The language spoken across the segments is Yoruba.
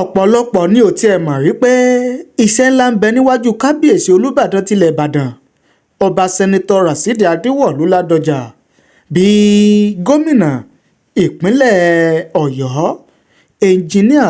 ọ̀pọ̀lọpọ̀ ni ò tiẹ̀ mọ̀ wípé iṣẹ́ ńlá ń bẹ níwájú kábíyèsí Olúbàdàn tilẹ̀ Ìbàdàn Ọba Sẹ́nitọ́ Rashidi Ladoja bí gómìnà ìpínlẹ̀ Ọ̀yọ́ ẹnjiníà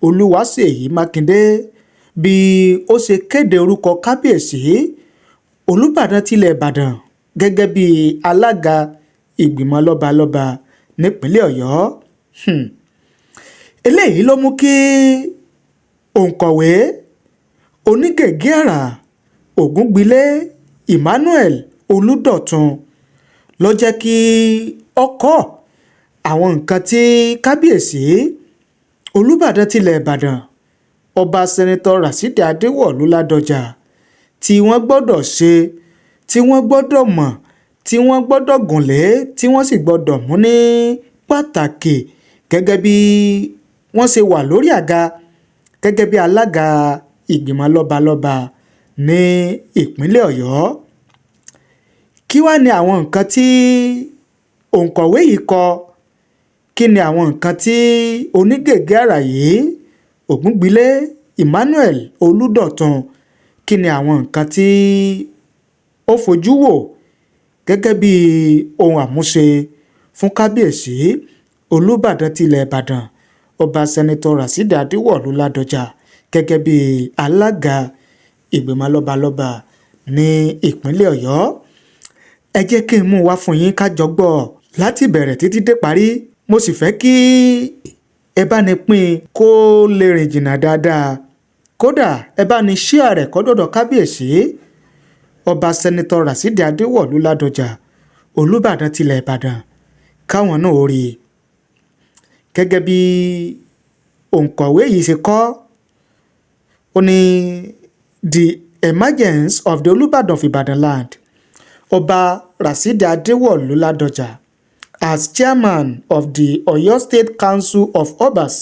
Olúwaṣèyí Mákindé bí ó ṣe kéde orúkọ kábíyèsí Olúbàdàn tilẹ̀ Ìbàdàn gẹ́gẹ́ bí alága ìgbìmọ̀ lọ́balọ́ba nípínlẹ̀ Ọ̀yọ́. Eléyìí ló mú kí òǹkọ̀wé onígègé àrà Ògúngbílé Emmanuel Olúdọ̀tun ló jẹ́ kí ọkọ̀ àwọn nǹkan tí kábíyèsí Olúbàdàn tilẹ̀ Ìbàdàn Ọba Sẹ́nitọ́ Rashidi Ladoja tí wọ́n gbọ́dọ̀ ṣe, tí wọ́n gbọ́dọ̀ mọ̀, tí wọ́n gbọ́dọ̀ gùnlé, tí wọ́n sì gbọ́dọ̀ mú ní pàtàkì gẹ́gẹ́ bí wọ́n ṣe wà lórí àga gẹ́gẹ́ bí alága ìgbìmọ̀ lọ́balọ́ba ní ìpínlẹ̀ Ọ̀yọ́. Kí wá ni àwọn nǹkan tí òǹkọ̀wé yìí kọ? Kí ni àwọn nǹkan tí onígègé àrà yìí Ògúngbílé Emmanuel Olúdọ̀tun, kí ni àwọn nǹkan tí ó fojú wò gẹ́gẹ́ bí ohun àmúṣe fún kábíyèsí Olúbàdàn tilẹ̀ Ìbàdàn Ọba Sẹ́nitọ́ Rashidi Ladoja gẹ́gẹ́ bí alága ìgbìmọ̀ lọ́balọ́ba ní ìpínlẹ̀ Ọ̀yọ́? Ẹ jẹ́ kí n mú wá fún yín ká jọ gbọ́ láti bẹ̀rẹ̀ títí dé parí. Mo sì fẹ́ kí ẹ bá ní pín kó lè rìn jìnnà dáadáa. Kódà ẹ bá ní share rẹ̀ kó dọ̀dọ̀ kábíyèsí Ọba Sẹ́nitọ́ Rashidi Ladoja Olúbàdàn tilẹ̀ Ìbàdàn káwọn náà ó rí i. Gẹ́gẹ́ bí òǹkọ̀wé yìí ṣe kọ, ó ní the emergence of the Olubadan of Ibadanland Oba Rashidi Ladoja as chairman of the Oyo State Council of Obas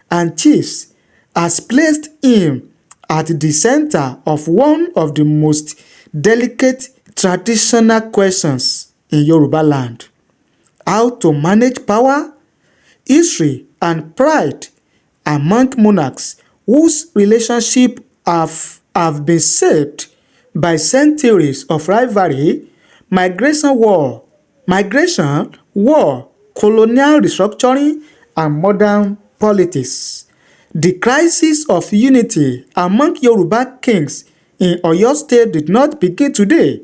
and Chiefs has placed him at the center of one of the most delicate traditional questions in Yoruba land: how to manage power, history, and pride among monarchs whose relationship have been shaped by centuries of rivalry, migration, war, colonial restructuring, and modern politics. The crisis of unity among Yoruba kings in Oyo State did not begin today.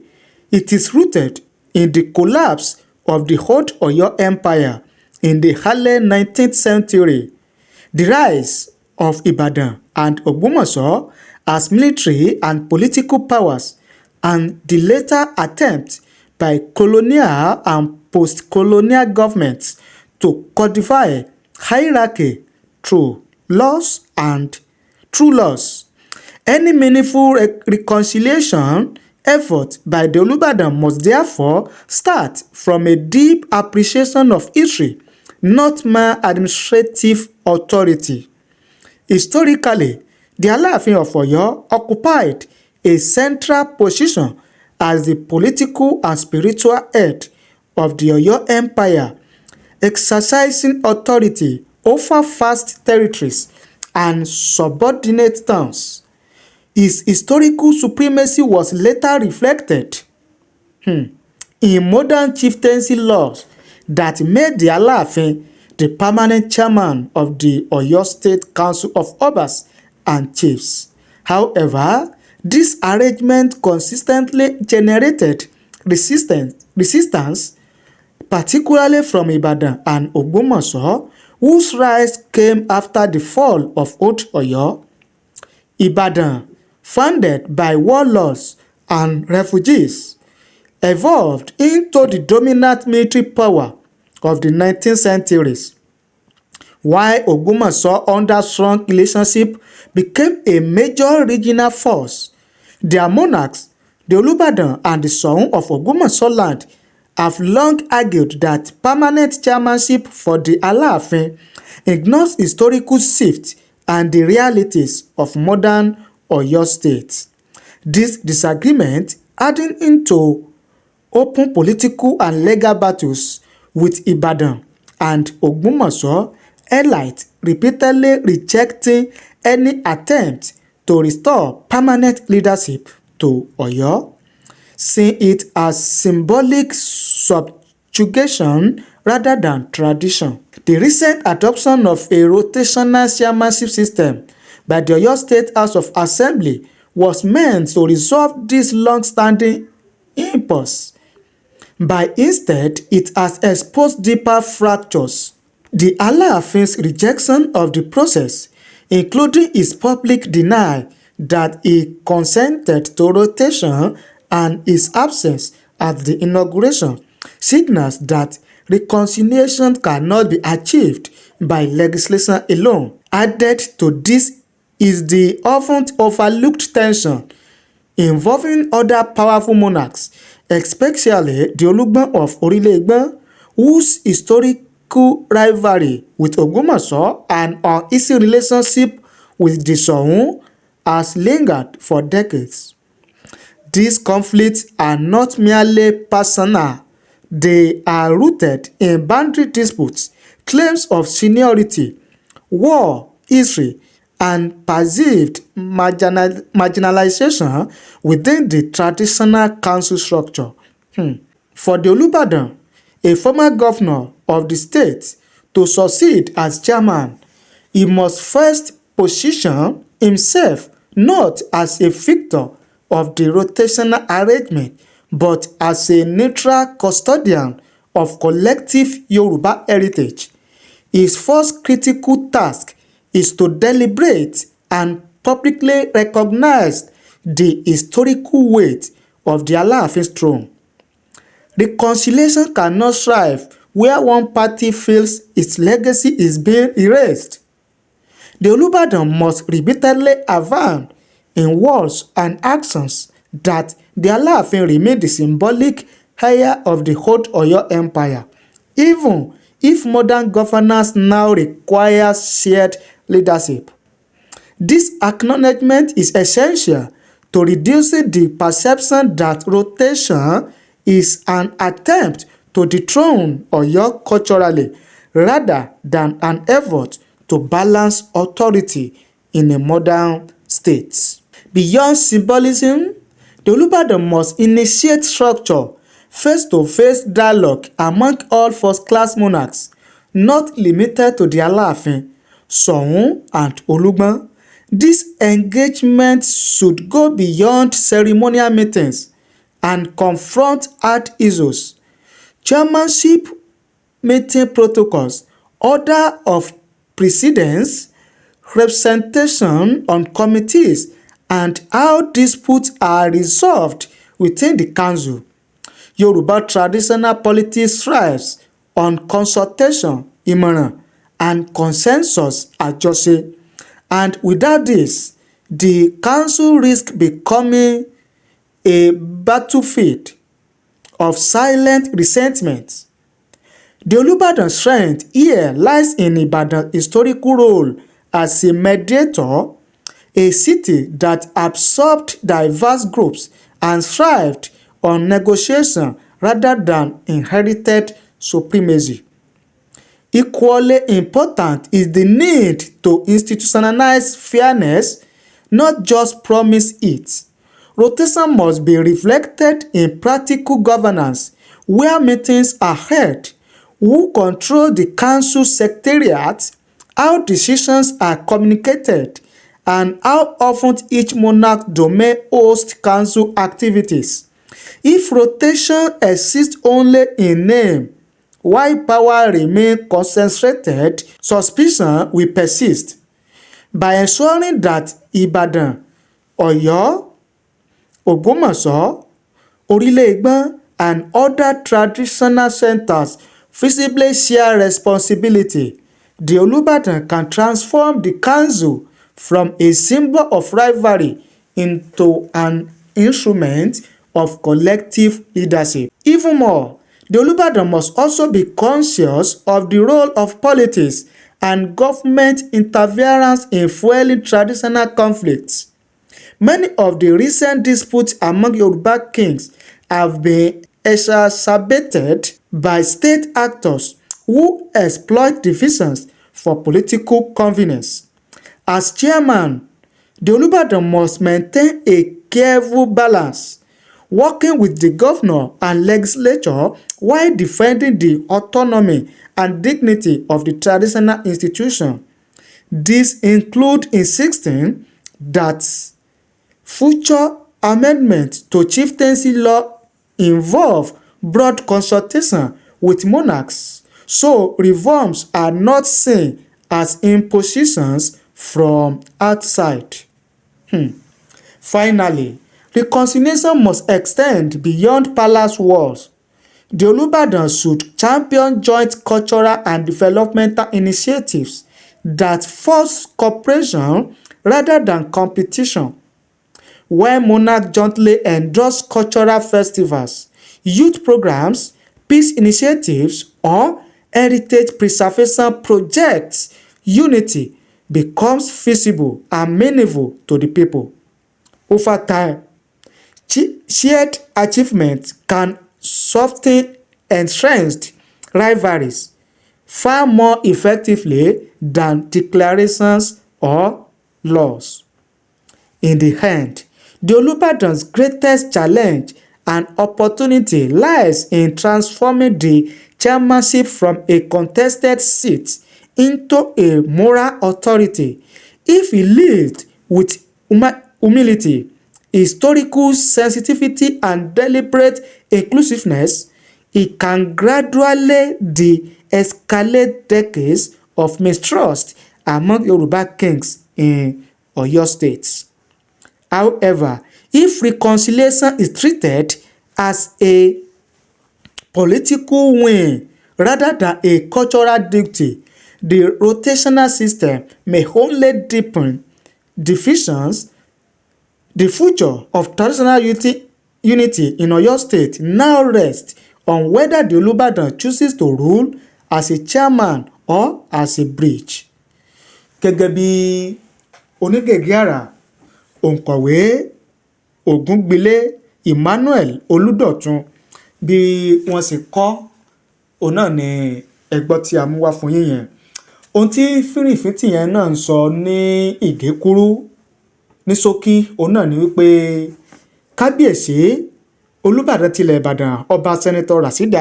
It is rooted in the collapse of the old Oyo Empire in the early 19th century, the rise of Ibadan and Ogbomoso as military and political powers, and the later attempt by colonial and post-colonial governments to codify hierarchy through laws. Any meaningful reconciliation effort by the Olubadan must therefore start from a deep appreciation of history, not mere administrative authority. Historically, the Aláàfin of Oyo occupied a central position as the political and spiritual head of the Oyo Empire, exercising authority over vast territories and subordinate towns. His historical supremacy was later reflected in modern chieftaincy laws that made the Alaafin the permanent chairman of the Oyo State Council of Obas and Chiefs. However, this arrangement consistently generated resistance, particularly from Ibadan and Ogbomoso, whose rise came after the fall of Old Oyo. Ibadan, founded by warlords and refugees, evolved into the dominant military power of the 19th centuries, while Ogbomoso, under strong relationship, became a major regional force. Their monarchs, the Olubadan and the Soun of Ogbomoso land, have long argued that permanent chairmanship for the Alaafin ignores historical shifts and the realities of modern Oyo State. This disagreement, adding into open political and legal battles with Ibadan and Ogbomoso, highlight repeatedly rejecting any attempt to restore permanent leadership to Oyo, seeing it as symbolic subjugation rather than tradition. The recent adoption of a rotational chairmanship system by the Oyo State House of Assembly was meant to resolve this long-standing impasse, but instead it has exposed deeper fractures. The Alaafin's rejection of the process, including his public denial that he consented to rotation and his absence at the inauguration, signals that reconciliation cannot be achieved by legislation alone. Added to this is the often overlooked tension involving other powerful monarchs, especially the Olubadan of Ibadanland, whose historical rivalry with Ògbómọ̀ṣọ́ and uneasy relationship with the Ṣọ̀ún has lingered for decades. These conflicts are not merely personal, they are rooted in boundary disputes, claims of seniority, war history, and perceived marginalization within the traditional council structure. For the Olubadan, a former governor of the state, to succeed as chairman, he must first position himself not as a victor of the rotational arrangement but as a neutral custodian of collective Yoruba heritage. His first critical task is to deliberate and publicly recognize the historical weight of the Alaafin's throne. Reconciliation cannot thrive where one party feels its legacy is being erased. The Olubadan must repeatedly affirm in words and actions that the Alaafin remain the symbolic heir of the old Oyo Empire, even if modern governance now requires shared leadership. This acknowledgement is essential to reducing the perception that rotation is an attempt to dethrone Oyo culturally rather than an effort to balance authority in a modern state. Beyond symbolism, the Olubadan must initiate structure, face-to-face dialogue among all first-class monarchs, not limited to the Alaafin, Ṣọ̀ún, and Olúgbọ́n. This engagement should go beyond ceremonial meetings and confront hard issues. Chairmanship meeting protocols, order of precedence, representation on committees, and how disputes are resolved within the council. Yoruba traditional politics thrives on consultation, ìmọ̀ràn, and consensus àjọṣe, and without this, the council risks becoming a battlefield of silent resentment. The Olubadan strength here lies in Ibadan's historical role as a mediator, a city that absorbed diverse groups and thrived on negotiation rather than inherited supremacy. Equally important is the need to institutionalize fairness, not just promise it. Rotation must be reflected in practical governance, where meetings are held, who control the council secretariat, how decisions are communicated, and how often each monarch domain hosts council activities. If rotation exists only in name, while power remains concentrated, suspicion will persist. By ensuring that Ibadan, Oyo, Ògbómọ̀ṣọ́, Orílẹ̀-Ègbón, and other traditional centers visibly share responsibility, the Olubadan can transform the council from a symbol of rivalry into an instrument of collective leadership. Even more, the Olubadan must also be conscious of the role of politics and government interference in fueling traditional conflicts. Many of the recent disputes among Yoruba kings have been exacerbated by state actors who exploit divisions for political convenience. As chairman, the Olubadan must maintain a careful balance, working with the governor and legislature while defending the autonomy and dignity of the traditional institution. This includes insisting that future amendments to chieftaincy law involve broad consultation with monarchs, so reforms are not seen as impositions from outside. Finally, reconciliation must extend beyond palace walls. The Olubadan should champion joint cultural and developmental initiatives that force cooperation rather than competition. When monarchs jointly endorse cultural festivals, youth programs, peace initiatives, or heritage preservation projects, unity becomes feasible and meaningful to the people. Over time, shared achievements can soften entrenched rivalries far more effectively than declarations or laws. In the end, the Olubadan's greatest challenge and opportunity lies in transforming the chairmanship from a contested seat into a moral authority. If he leads with humility, historical sensitivity, and deliberate inclusiveness, it can gradually de-escalate decades of mistrust among Yoruba kings in Oyo State. However, if reconciliation is treated as a political win rather than a cultural duty, the rotational system may only deepen divisions. The future of traditional unity in Oyo State now rests on whether the Olubadan chooses to rule as a chairman or as a bridge. Gẹ́gẹ́ bí onígègé àrà òǹkọ̀wé Ògúngbílé Emmanuel Olúdọ̀tun bí wọ́n ṣe kọ òun náà ni ẹgbọ́ tí a mú wá fún yín yẹn. Ohun tí fírìnfíntì yẹn náà ń sọ ní ìgékúrú ní ṣókí òun náà ni wípé kábíyèsí Olúbàdàn tilẹ̀ Ìbàdàn ọba sẹ́nitọ́ Rashidi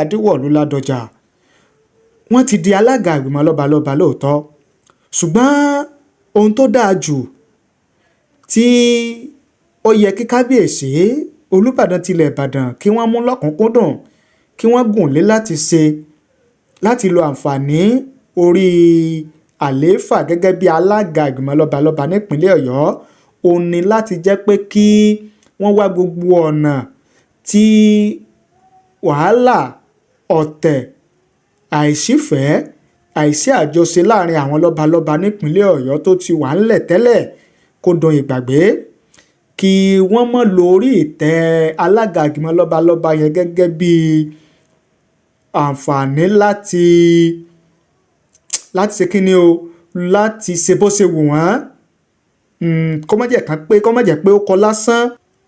Ladoja wọ́n ti di alága ìgbìmọ̀ lọ́balọ́ba lóòótọ́, ṣùgbọ́n ohun tó dáa jù tí ó yẹ kí kábíyèsí Olúbàdàn tilẹ̀ Ìbàdàn kí wọ́n mú lọ́kùnkúndùn, kí wọ́n gùn lé láti lo àǹfààní orí àlééfà gẹ́gẹ́ bí alága ìgbìmọ̀ lọ́balọ́ba nípínlẹ̀ Ọ̀yọ́, òun ni láti jẹ́ pé kí wọ́n wá gbogbo ọ̀nà tí wàhálà, ọ̀tẹ̀, àìsífẹ̀ẹ́, àìsí àjọṣe láàrin àwọn lọ́balọ́ba nípínlẹ̀ Ọ̀yọ́ tó ti wà ńlẹ̀ tẹ́lẹ̀ kó dohun ìgbàgbé, kí wọ́n mọ̀ lórí ìtẹ́ alága ìgbìmọ̀ lọ́balọ́ba yẹn gẹ́gẹ́ bí àǹfààní láti ṣe kíni o, láti ṣe bó ṣe wù wọ́n. Kó má jẹ́ pé ó kọ lásán,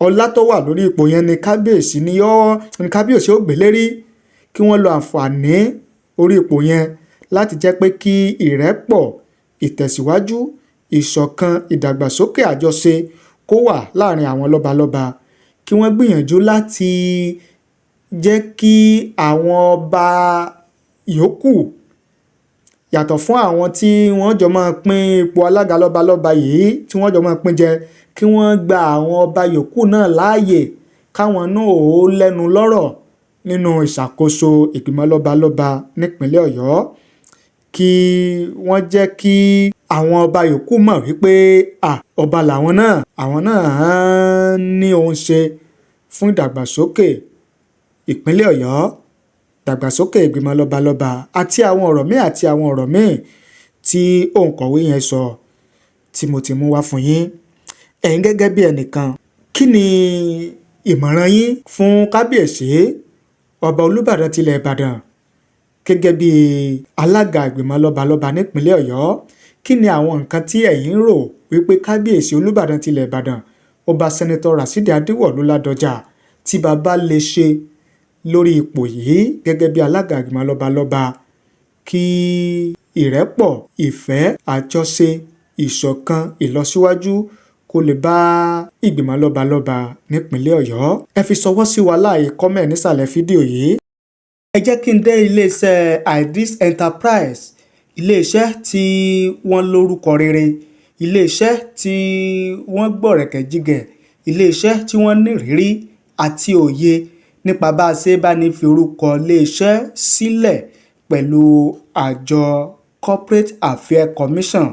ọlá tó wà lórí ipò yẹn ni kábíyèsí ó gbé lérí, kí wọ́n lo àǹfààní orí ipò yẹn láti jẹ́ pé kí ìrẹ́pọ̀, ìtẹ̀síwájú, ìṣọ̀kan, ìdàgbàsókè àjọṣe kó wà láàrin àwọn lọ́balọ́ba, kí wọ́n gbìyànjú láti jẹ́ kí àwọn ọba yòókù yàtọ̀ fún àwọn tí wọ́n jọ máa pín ipò alága lọ́balọ́ba yìí tí wọ́n jọ máa pín jẹ, kí wọ́n gba àwọn ọba yòókù náà láàyè káwọn náà ó lẹ́nu lọ́rọ̀ nínú ìṣàkóso ìgbìmọ̀ lọ́balọ́ba nípínlẹ̀ Ọ̀yọ́, kí wọ́n jẹ́ kí àwọn ọba yòókù mọ̀ wípé ọba làwọn náà, àwọn náà ní ohun ṣe fún ìdàgbàsókè ìpínlẹ̀ Ọ̀yọ́, ìdàgbàsókè ìgbìmọ̀ lọ́balọ́ba àti àwọn ọ̀rọ̀ míì tí òǹkọ̀wé yẹn sọ tí mo ti mú wá fún yín. Ẹ̀yin gẹ́gẹ́ bí ẹnìkan, kí ni ìmọ̀ràn yín fún kábíyèsí ọba Olúbàdàn tilẹ̀ Ìbàdàn gẹ́gẹ́ bí alága ìgbìmọ̀ lọ́balọ́ba nípínlẹ̀ Ọ̀yọ́? Kí ni àwọn nǹkan tí ẹ̀yin rò wípé kábíyèsí Olúbàdàn tilẹ̀ Ìbàdàn ọba sẹ́nitọ́ Rashidi Ladoja tí bàbá lè ṣe lórí ipò yìí gẹ́gẹ́ bí alága ìgbìmọ̀ lọ́balọ́ba kí ìrẹ́pọ̀, ìfẹ́, àjọṣe, ìṣọ̀kan, ìlọsíwájú kó lè bá ìgbìmọ̀ lọ́balọ́ba nípínlẹ̀ Ọ̀yọ́. Ẹ fi ṣọwọ́ sí wa láàyè kọ́mẹ̀ nísàlẹ̀ fídíò yìí. Ẹ jẹ́ kí n dé iléeṣẹ́ Amidst Enterprise, iléeṣẹ́ tí wọ́n lórúkọ rere, iléeṣẹ́ tí wọ́n gbọ̀rẹ̀kẹ̀jigẹ̀, iléeṣẹ́ tí wọ́n nírìírí àti òye nípa bá a ṣe bá ní fi orúkọ iléeṣẹ́ sílẹ̀ pẹ̀lú àjọ Corporate Affairs Commission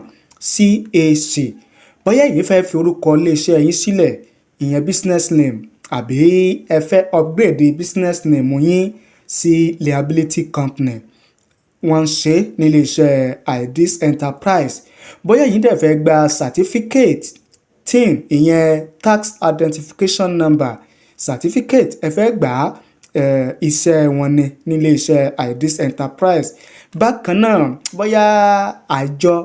CAC. Bóyá ẹ̀yin fẹ́ fi orúkọ iléeṣẹ́ yín sílẹ̀, ìyẹn business name, àbí ẹ fẹ́ upgrade business name yín sí liability company, wọ́n ń ṣe nílé iṣẹ́ Amidst Enterprise. Bóyá ẹ̀yin dẹ̀ fẹ́ gba certificate TIN, ìyẹn tax identification number certificate, ẹ fẹ́ gbà á, iṣẹ́ wọn ni nílé iṣẹ́ Amidst Enterprise. Bákan náà, bóyá àjọ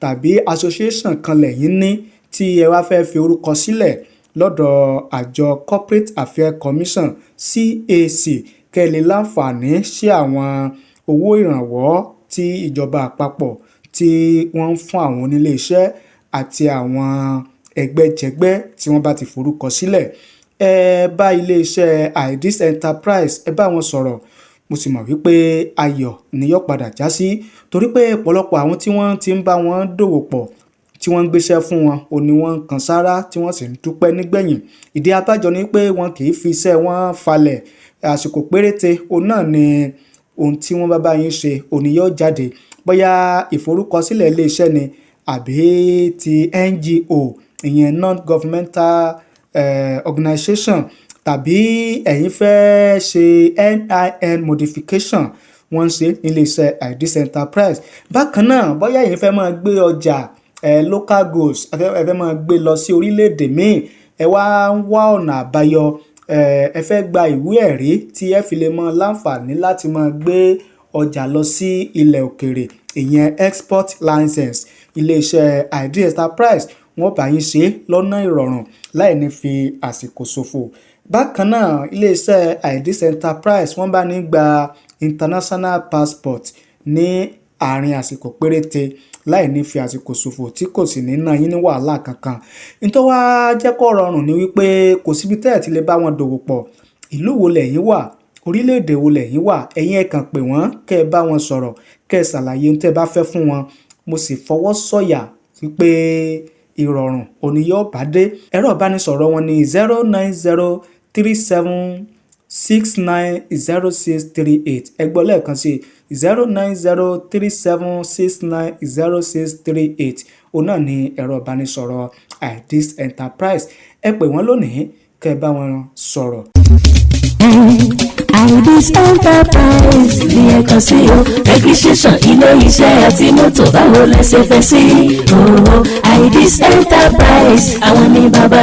tàbí association kan lẹ́yìn ní tí ẹ wá fẹ́ fi orúkọ sílẹ̀ lọ́dọ̀ àjọ Corporate Affairs Commission CAC, kẹ́ lè láǹfààní sí àwọn owó ìrànwọ́ tí ìjọba àpapọ̀ tí wọ́n ń fún àwọn onílé iṣẹ́ àti àwọn ẹgbẹ́jẹgbẹ́ tí wọ́n bá ti forúkọ sílẹ̀. Ẹ bá iléeṣẹ́ Amidst Enterprise, ẹ bá wọn sọ̀rọ̀. Mo sì mọ̀ wípé ayọ̀ ni yóò padà já sí, torí pé ọ̀pọ̀lọpọ̀ àwọn tí wọ́n ti ń bá wọn dòwò pọ̀ tí wọ́n ń gbéṣẹ́ fún wọn ò ní wọ́n kan sára tí wọ́n sì ń dúpẹ́ nígbẹ̀yìn. Ìdí abájọ ni pé wọn kì í fi iṣẹ́ wọn falẹ̀. Àsìkò péréte òun náà ni ohun tí wọ́n bá yín ṣe òní yóò jáde. Bóyá ìforúkọsílẹ̀ iléeṣẹ́ ni àbí ti NGO, ìyẹn non-governmental organization, tàbí ẹ̀yin fẹ́ ṣe NIN modification, wọ́n ń ṣe nílé iṣẹ́ Amidst Enterprise. Bákan náà, bóyá ẹ̀yin fẹ́ máa gbé ọjà local goods, ẹ fẹ́ máa gbé lọ sí orílẹ̀-èdè míì, ẹ wá ń wá ọ̀nà àbáyọ, ẹ fẹ́ gba ìwé ẹ̀rí tí ẹ fi lè mọ láǹfààní láti máa gbé ọjà lọ sí ilẹ̀ òkèrè, ìyẹn export license, iléeṣẹ́ Amidst Enterprise wọ́n bá yín ṣe lọ́nà ìrọ̀rùn láì ní fi àsìkò ṣòfò. Bákan náà, iléeṣẹ́ Amidst Enterprise wọ́n bá ní gba international passport ní àárín àsìkò péréte láì ní fi àsìkò ṣòfò tí kò sì ní ná yín ní wàhálà kankan. Nítorí wá jẹ́ kó rọrùn ni wípé kò síbi tẹ́ ẹ̀ ti lè bá wọn dòwò pọ̀. Ìlú wo lẹ̀yin wà, orílẹ̀-èdè wo lẹ̀yin wà, ẹ̀yin ẹ kàn pè wọ́n, kẹ́ ẹ bá wọn sọ̀rọ̀, kẹ́ ẹ ṣàlàyé ohun tẹ́ ẹ bá fẹ́ fún wọn. Mo sì fọwọ́ sọ̀yà wípé ìrọ̀rùn òní yóò bá dé. Ẹ̀rọ ìbánisọ̀rọ̀ wọn ni 09037690638. Ẹ gbọ́ lẹ́ẹ̀kan sí 09037690638. Òun náà ni ẹ̀rọ ìbánisọ̀rọ̀ Amidst Enterprise. Ẹ pè wọ́n lónìí kẹ́ ẹ bá wọn sọ̀rọ̀. Amidst Enterprise ní ẹ̀kan sí o, registration ilé iṣẹ́ àti mọ́tò báwo lẹ ṣe fẹ́ sí. Amidst Enterprise àwọn ní bàbá.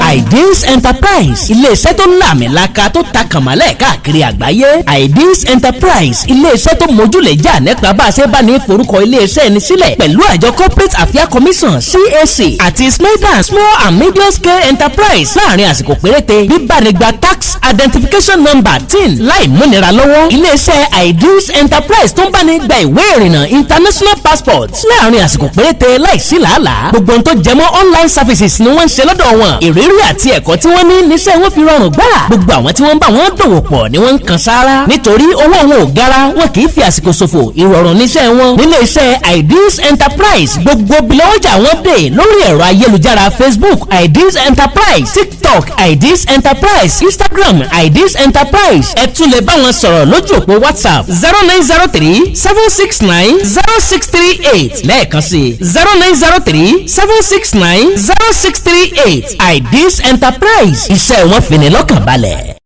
Amidst Enterprise ilé-iṣẹ́ tó láàmìlaka tó ta kànmọ́lẹ̀ káàkiri àgbáyé. Amidst Enterprise ilé-iṣẹ́ tó mójúlẹ̀jà nípa bá a ṣe bá ní forúkọ ilé-iṣẹ́ ẹni sílẹ̀ pẹ̀lú àjọ Corporate Affairs Commission CAC àti Small and Medium Scale Enterprise láàrin àsìkò péréte. Bíbánigbà tax identification number TIN láì múnira lọ́wọ́. Iléeṣẹ́ Amidst Enterprise tó ń bá ní gba ìwé ìrìnnà international passport láàrin àsìkò péréte láìsí làálàá. Gbogbo ohun tó jẹmọ́ online services ni wọ́n ń ṣe lọ́dọ̀ wọn. Ìrírí àti ẹ̀kọ́ tí wọ́n ní níṣẹ́ wọn fi rọrùn gbà. Gbogbo àwọn tí wọ́n bá wọn dòwò pọ̀ ni wọ́n ń kan sára. Nítorí owó wọn ò gara, wọn kì í fi àsìkò ṣòfò. Ìrọ̀rùn níṣẹ́ wọn. Níléeṣẹ́ Amidst Enterprise gbogbo bilọ́jà wọn dé lórí ẹ̀rọ ayélujára Facebook Amidst Enterprise, TikTok Amidst Enterprise, Instagram Amidst Enterprise. Ẹ tún lè bá wọn sọ̀rọ̀ lójú òpó WhatsApp 0903-769-0638 lẹ́ẹ̀kan sí 0903-769-0638. Amidst Enterprise iṣẹ́ wọn fi ní lọ́kàn balẹ̀.